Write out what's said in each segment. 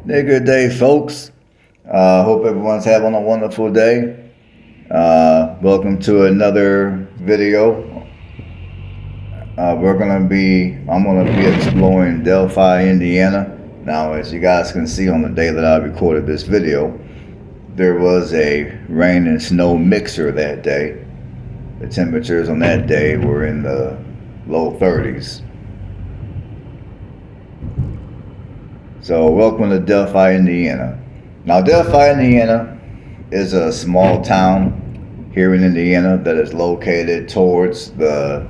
Hey, good day, folks. Hope everyone's having a wonderful day. Welcome to another video. I'm gonna be exploring Delphi, Indiana. Now, as you guys can see on the day that I recorded this video, there was a rain and snow mixer that day. The temperatures on that day were in the low 30s. So, welcome to Delphi, Indiana. Now, Delphi, Indiana is a small town here in Indiana that is located towards the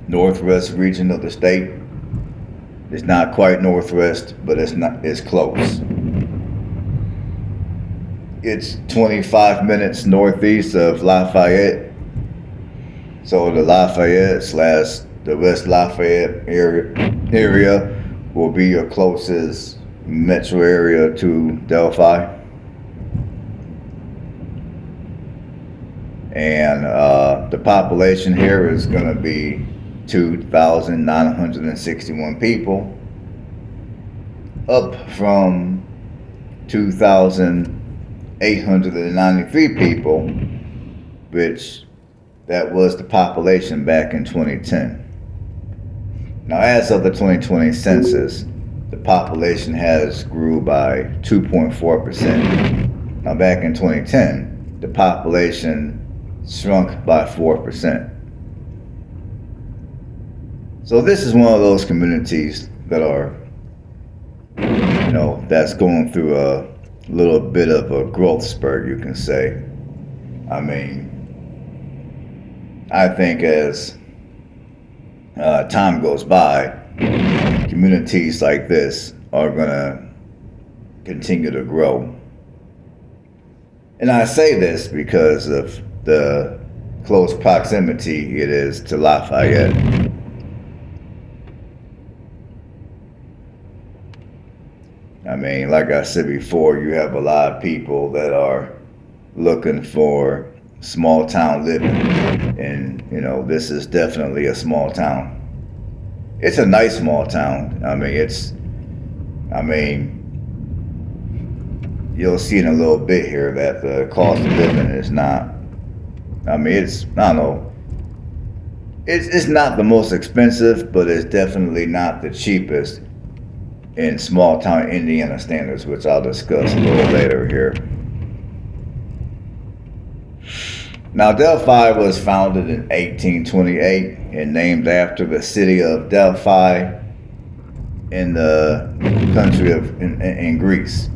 northwest region of the state. It's not quite northwest, but it's close. It's 25 minutes northeast of Lafayette. So the Lafayette / the West Lafayette area will be your closest metro area to Delphi. And the population here is going to be 2,961 people, up from 2,893 people, which that was the population back in 2010. Now, as of the 2020 census, the population has grew by 2.4%. Now, back in 2010, the population shrunk by 4%. So this is one of those communities that are, that's going through a little bit of a growth spurt, you can say. I mean, I think as time goes by, communities like this are going to continue to grow. And I say this because of the close proximity it is to Lafayette. I mean, like I said before, you have a lot of people that are looking for small town living. And, this is definitely a small town. It's a nice small town. You'll see in a little bit here that the cost of living is not, it's not the most expensive, but it's definitely not the cheapest in small town Indiana standards, which I'll discuss a little later here. Now, Delphi was founded in 1828 and named after the city of Delphi in the country in Greece.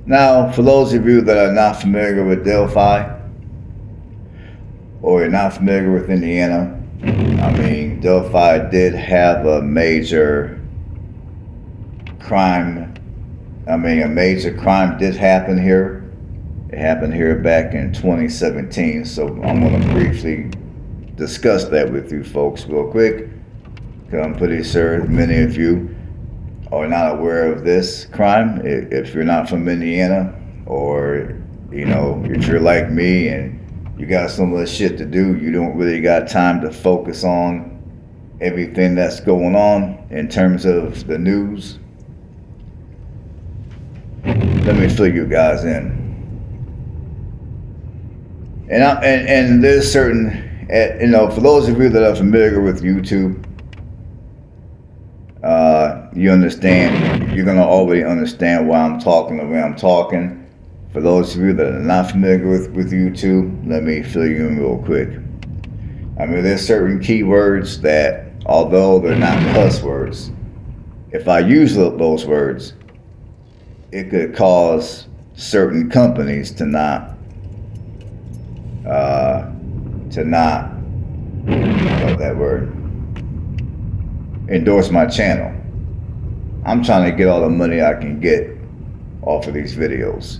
Now, for those of you that are not familiar with Delphi, or you're not familiar with Indiana, Delphi did have a major crime. A major crime did happen here. It happened here back in 2017. So I'm going to briefly discuss that with you folks real quick, because I'm pretty sure many of you are not aware of this crime. If you're not from Indiana, or if you're like me and you got so much shit to do, you don't really got time to focus on everything that's going on in terms of the news. Let me fill you guys in. And there's certain, for those of you that are familiar with YouTube, you understand, you're going to already understand why I'm talking the way I'm talking. For those of you that are not familiar with YouTube, let me fill you in real quick. There's certain keywords that, although they're not cuss words, if I use those words, it could cause certain companies to not endorse my channel. I'm trying to get all the money I can get off of these videos,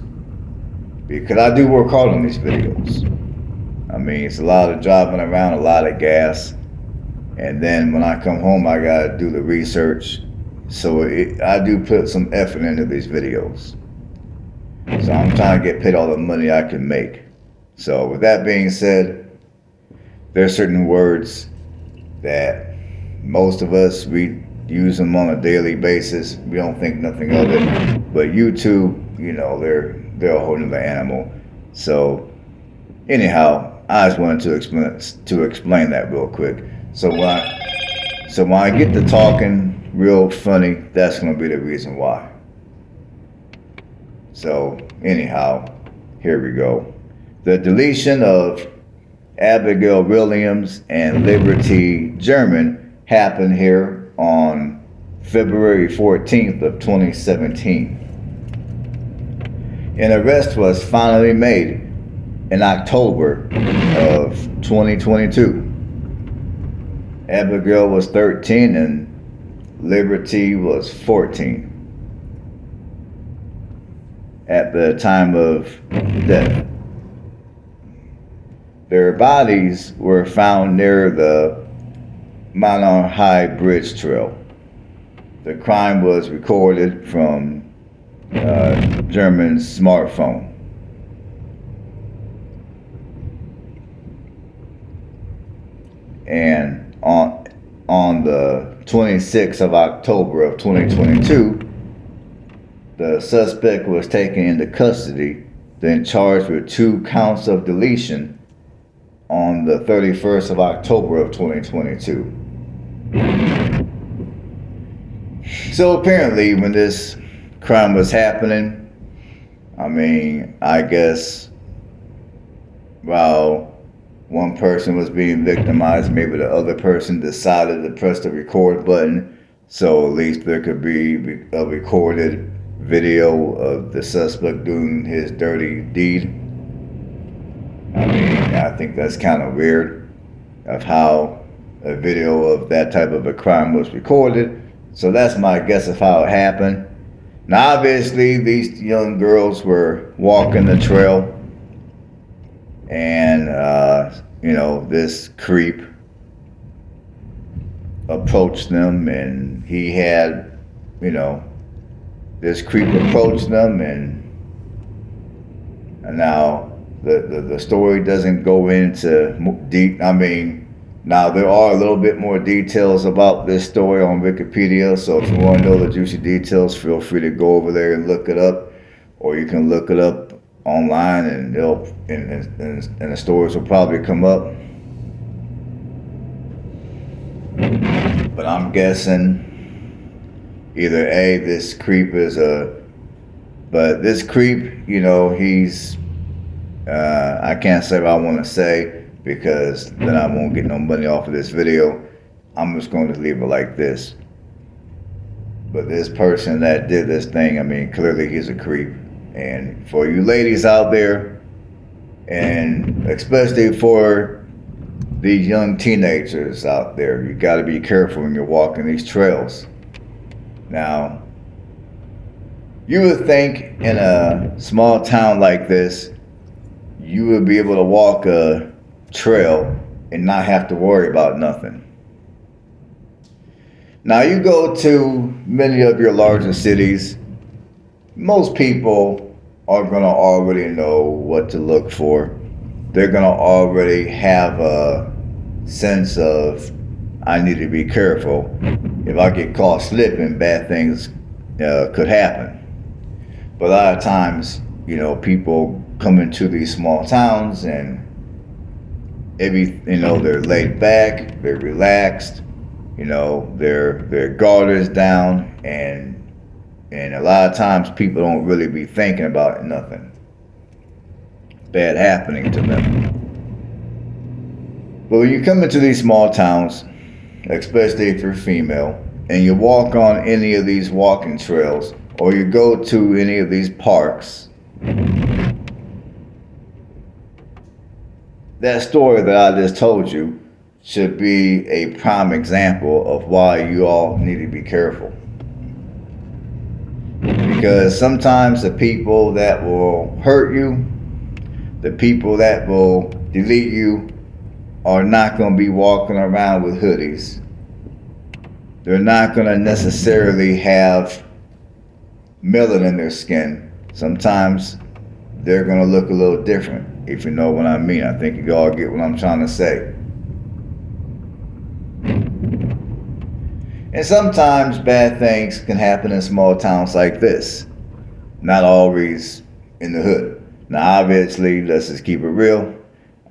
because I do work hard on these videos. It's a lot of driving around, a lot of gas, and then when I come home, I gotta do the research. So I do put some effort into these videos. So I'm trying to get paid all the money I can make. So with that being said, there are certain words that most of us, we use them on a daily basis. We don't think nothing of it. But YouTube, you know, they're a whole nother animal. So anyhow, I just wanted to explain that real quick. So when I get to talking real funny, that's going to be the reason why. So anyhow, here we go. The deletion of Abigail Williams and Liberty German happened here on February 14th of 2017. An arrest was finally made in October of 2022. Abigail was 13 and Liberty was 14 at the time of death. Their bodies were found near the Manon High Bridge Trail. The crime was recorded from German's smartphone. And on the 26th of October of 2022, the suspect was taken into custody, then charged with 2 counts of deletion on the 31st of October of 2022. So apparently when this crime was happening, I mean, I guess while one person was being victimized, maybe the other person decided to press the record button, so at least there could be a recorded video of the suspect doing his dirty deed. I mean, I think that's kind of weird of how a video of that type of a crime was recorded. So that's my guess of how it happened. Now, obviously, these young girls were walking the trail, and you know, this creep approached them, and he had, you know, this creep approached them, and now the story doesn't go into deep. I mean, now there are a little bit more details about this story on Wikipedia, so if you want to know the juicy details, feel free to go over there and look it up, or you can look it up online, and and the stories will probably come up. But I'm guessing either this creep is but this creep, you know, he's I can't say what I want to say, because then I won't get no money off of this video. I'm just going to leave it like this. But this person that did this thing, I mean, clearly he's a creep. And for you ladies out there, and especially for these young teenagers out there, you got to be careful when you're walking these trails. Now, you would think in a small town like this, you would be able to walk a trail and not have to worry about nothing. Now, you go to many of your larger cities, most people are going to already know what to look for. They're going to already have a sense of, I need to be careful. If I get caught slipping, bad things could happen. But a lot of times, you know, people come into these small towns and they're laid back, they're relaxed, you know, their guard is down, and a lot of times people don't really be thinking about nothing bad happening to them. But when you come into these small towns, especially if you're female, and you walk on any of these walking trails, or you go to any of these parks, that story that I just told you should be a prime example of why you all need to be careful. Because sometimes the people that will hurt you, the people that will delete you, are not going to be walking around with hoodies. They're not going to necessarily have melanin in their skin. Sometimes they're going to look a little different, if you know what I mean. I think you all get what I'm trying to say. And sometimes bad things can happen in small towns like this. Not always in the hood. Now, obviously, let's just keep it real.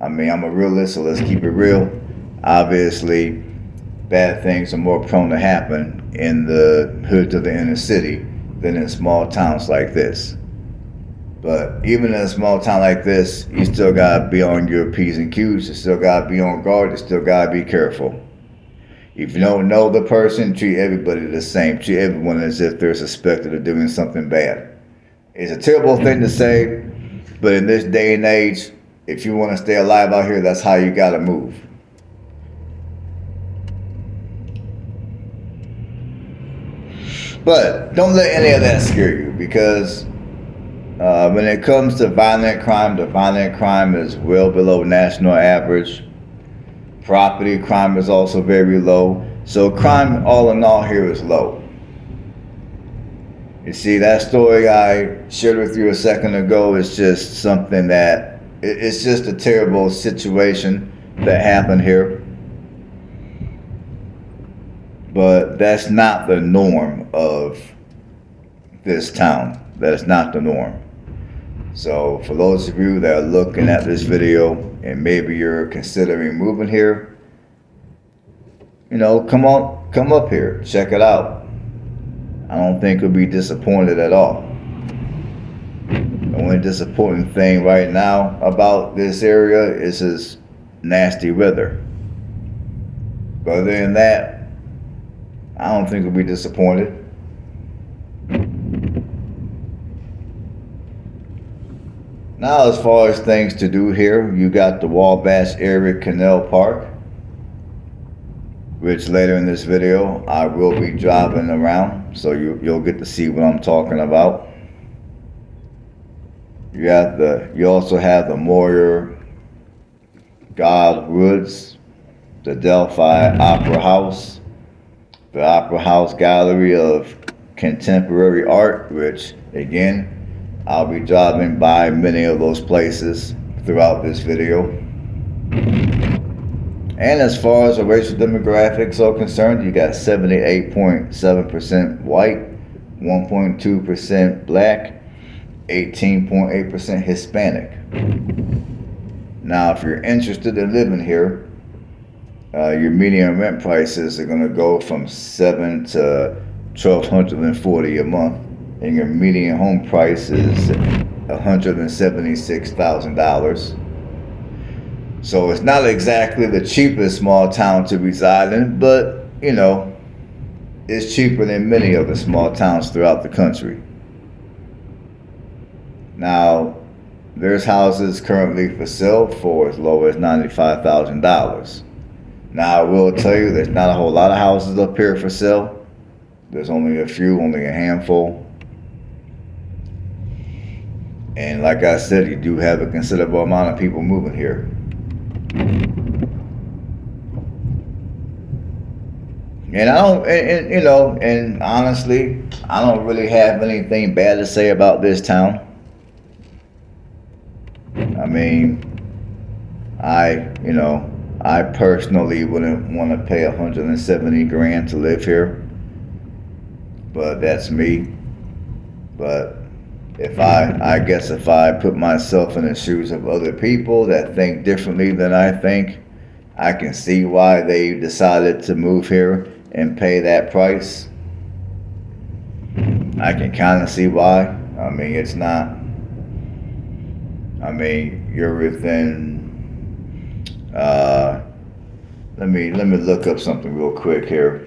I mean, I'm a realist, so let's keep it real. Obviously, bad things are more prone to happen in the hoods of the inner city than in small towns like this. But even in a small town like this, you still gotta be on your P's and Q's. You still gotta be on guard. You still gotta be careful. If you don't know the person, treat everybody the same. Treat everyone as if they're suspected of doing something bad. It's a terrible thing to say, but in this day and age, if you want to stay alive out here, that's how you gotta move. But don't let any of that scare you, because when it comes to violent crime, the violent crime is well below national average. Property crime is also very low. So crime all in all here is low. You see, that story I shared with you a second ago is just something that, it's just a terrible situation that happened here. But that's not the norm of this town. That is not the norm. So for those of you that are looking at this video and maybe you're considering moving here, you know, come up here, check it out. I don't think you'll be disappointed at all. The only disappointing thing right now about this area is this nasty weather. But other than that, I don't think you'll be disappointed. Now, as far as things to do here, you got the Wabash Area Canal Park, which later in this video I will be driving around, so you'll get to see what I'm talking about. You also have the Moyer God Woods, the Delphi Opera House, the Opera House Gallery of Contemporary Art, which again, I'll be driving by many of those places throughout this video. And as far as the racial demographics are concerned, you got 78.7% white, 1.2% black, 18.8% Hispanic. Now, if you're interested in living here, your median rent prices are going to go from $7,000 to $1,240 a month. And your median home price is $176,000. So it's not exactly the cheapest small town to reside in, but you know, it's cheaper than many of the small towns throughout the country. Now, there's houses currently for sale for as low as $95,000. Now, I will tell you, there's not a whole lot of houses up here for sale. There's only a few, only a handful. And like I said, you do have a considerable amount of people moving here. And and honestly, I don't really have anything bad to say about this town. I mean, I personally wouldn't want to pay $170,000 to live here, but that's me. But I guess if I put myself in the shoes of other people that think differently than I think, I can see why they decided to move here and pay that price. I can kind of see why. I mean, it's not, I mean, you're within, let me look up something real quick here.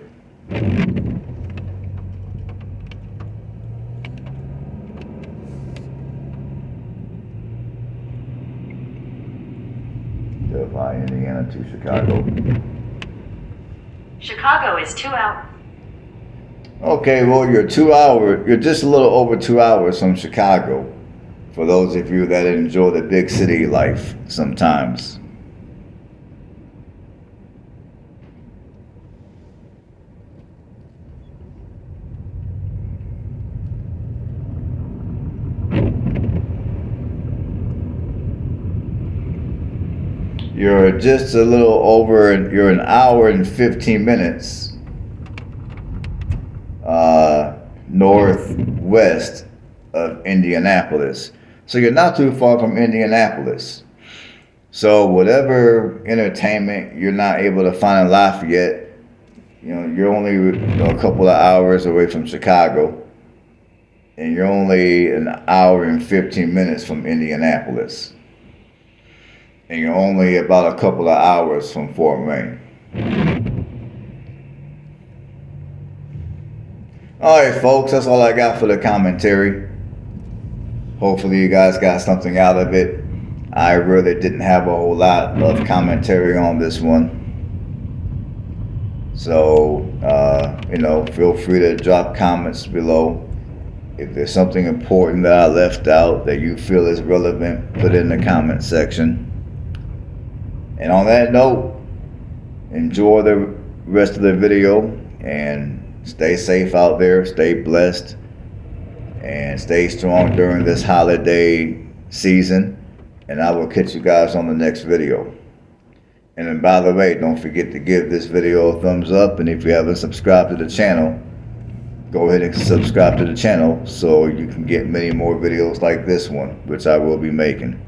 Delphi, Indiana to Chicago. Chicago is 2 hours. Okay, well, you're just a little over 2 hours from Chicago, for those of you that enjoy the big city life sometimes. You're just a little over, you're an hour and 15 minutes northwest of Indianapolis. So you're not too far from Indianapolis. So whatever entertainment you're not able to find in Lafayette, you're only a couple of hours away from Chicago, and you're only an hour and 15 minutes from Indianapolis, and you're only about a couple of hours from Fort Wayne. All right, folks, that's all I got for the commentary. Hopefully you guys got something out of it. I really didn't have a whole lot of commentary on this one. So, feel free to drop comments below. If there's something important that I left out that you feel is relevant, put it in the comment section. And on that note, enjoy the rest of the video and stay safe out there, stay blessed, and stay strong during this holiday season. And I will catch you guys on the next video. And then, by the way, don't forget to give this video a thumbs up. And if you haven't subscribed to the channel, go ahead and subscribe to the channel so you can get many more videos like this one, which I will be making.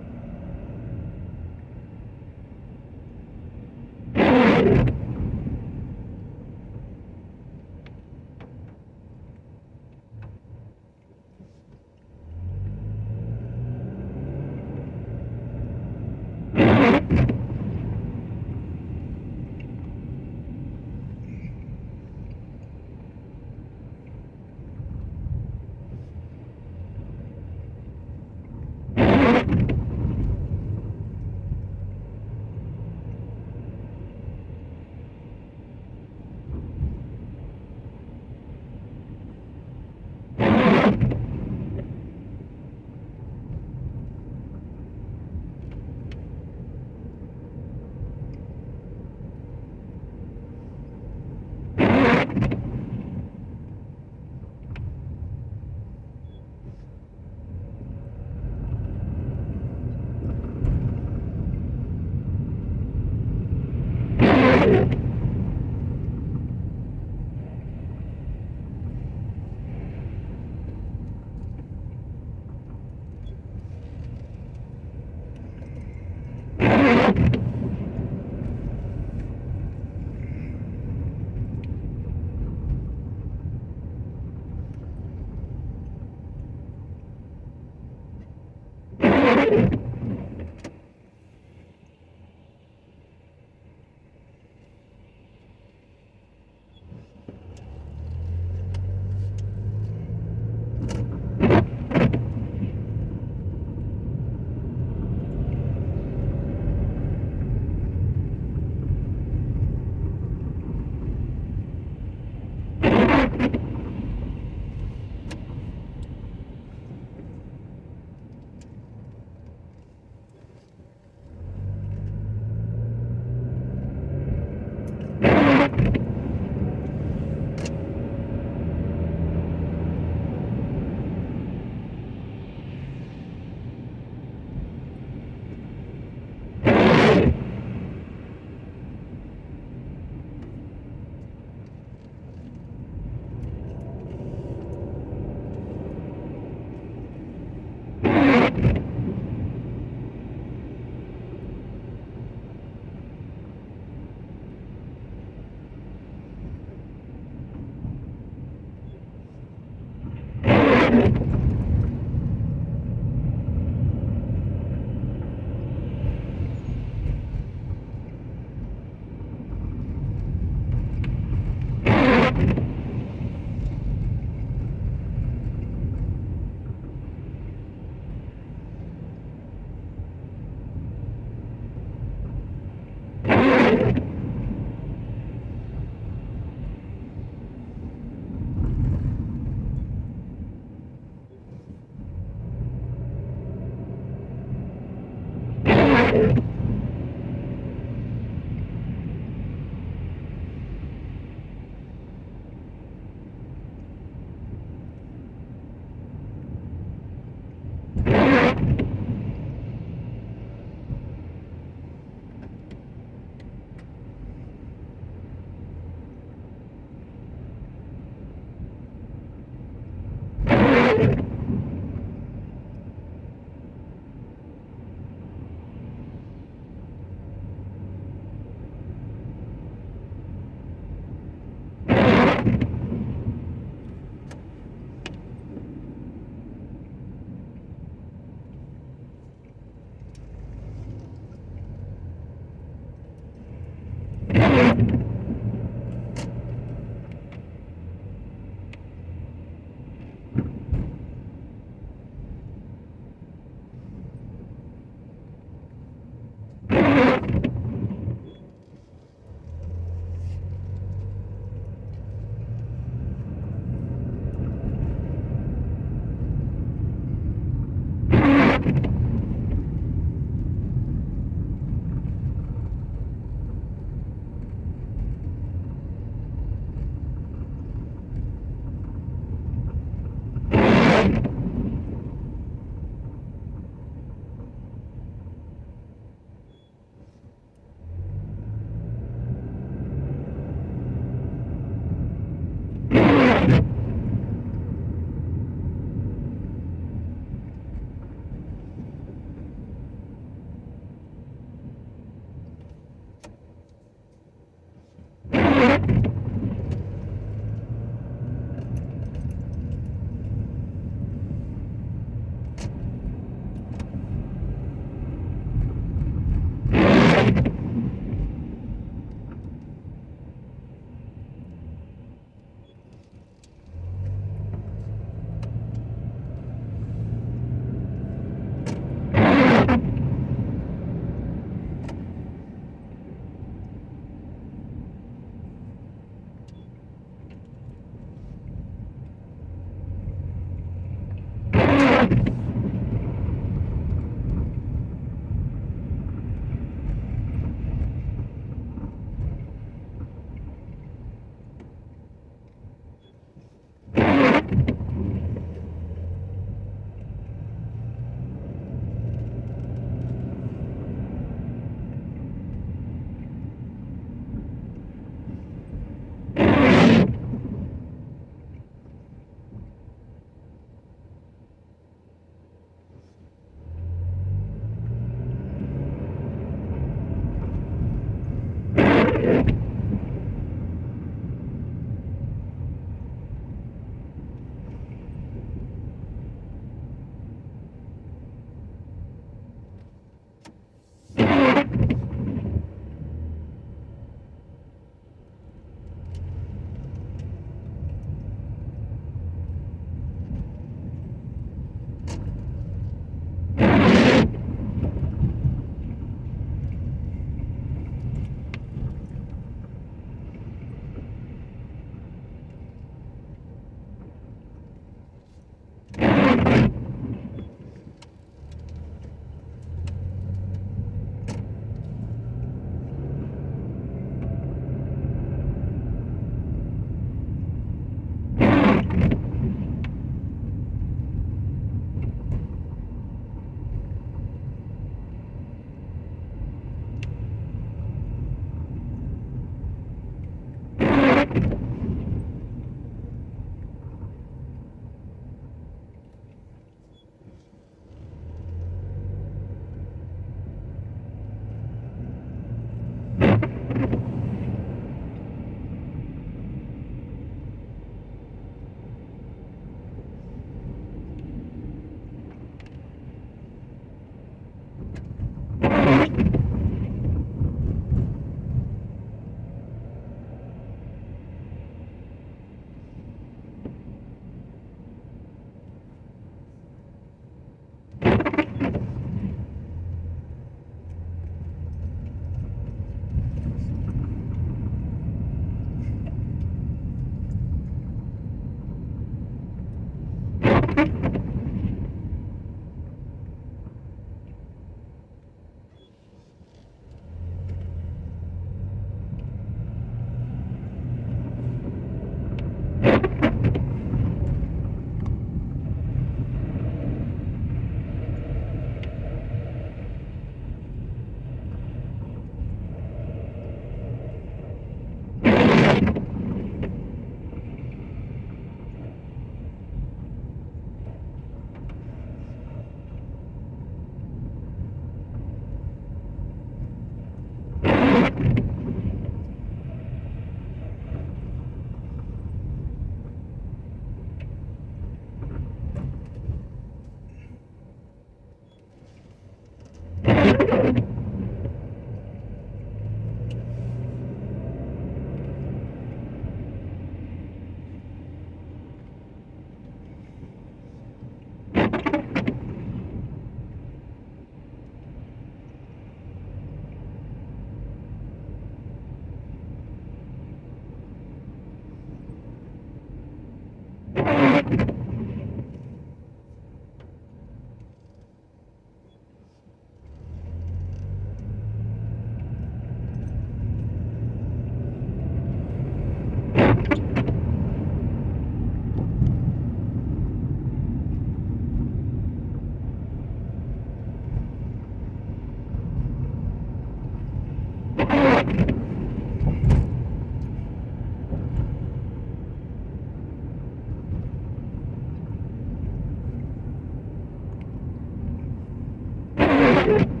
you.